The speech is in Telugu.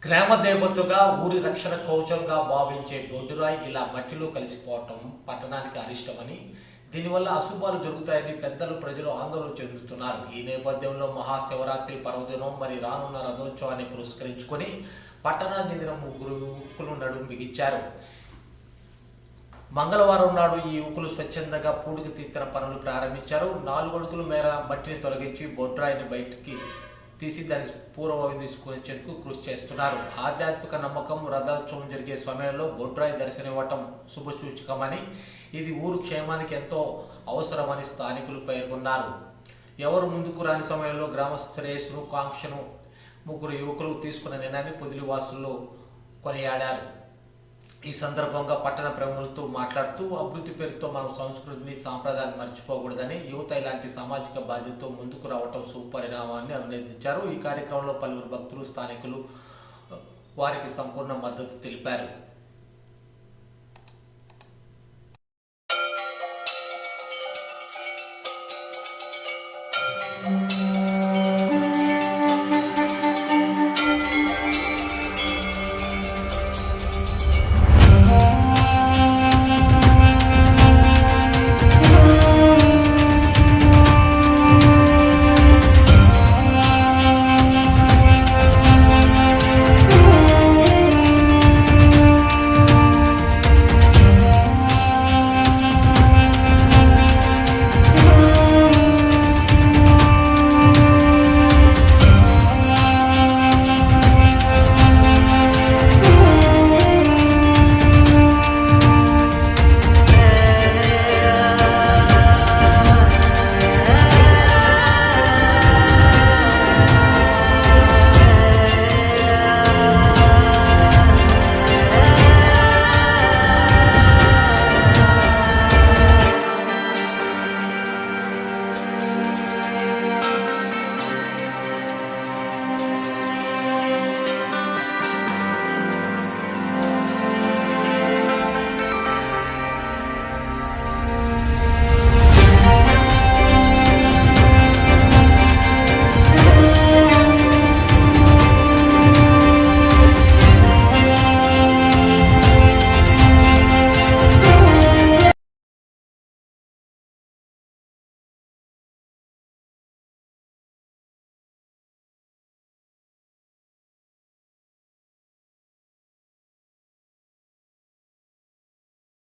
గ్రామ దేవతగా ఊరి రక్షణ కవచంగా భావించే బొడ్డురాయి ఇలా మట్టిలో కలిసిపోవటం పట్టణానికి అరిష్టమని, దీనివల్ల అశుభాలు జరుగుతాయని పెద్దలు ప్రజలు ఆందోళన చెందుతున్నారు. ఈ నేపథ్యంలో మహాశివరాత్రి పర్వదినం మరి రానున్న రథోత్సవాన్ని పురస్కరించుకొని పట్టణానికి చెందిన ముగ్గురు యువకులు నడుం బిగించారు. మంగళవారం నాడు ఈ యువకులు స్వచ్ఛందంగా పూడికి తీర్చిన పనులు ప్రారంభించారు. 4 అడుగుల మేర మట్టిని తొలగించి బొడ్రాయిని బయటికి తీసి దానికి పూర్వవైపు తీసుకునేందుకు కృషి చేస్తున్నారు. ఆధ్యాత్మిక నమ్మకం రథోత్సవం జరిగే సమయంలో బొడ్రాయి దర్శనమివ్వటం శుభసూచకమని, ఇది ఊరు క్షేమానికి ఎంతో అవసరమని స్థానికులు పేర్కొన్నారు. ఎవరు ముందుకు రాని సమయంలో గ్రామ శ్రేయస్సును కాంక్షను ముగ్గురు యువకులు తీసుకున్న నిర్ణయాన్ని పొదిలివాసులు కొనియాడారు. ఈ సందర్భంగా పట్టణ ప్రముఖులతో మాట్లాడుతూ, అభివృద్ధి పేరుతో మనం సంస్కృతిని సాంప్రదాయాన్ని మర్చిపోకూడదని, యువత ఇలాంటి సామాజిక బాధ్యతతో ముందుకు రావటం సుపరిణామాన్ని అభినందించారు. ఈ కార్యక్రమంలో పలువురు భక్తులు, స్థానికులు వారికి సంపూర్ణ మద్దతు తెలిపారు.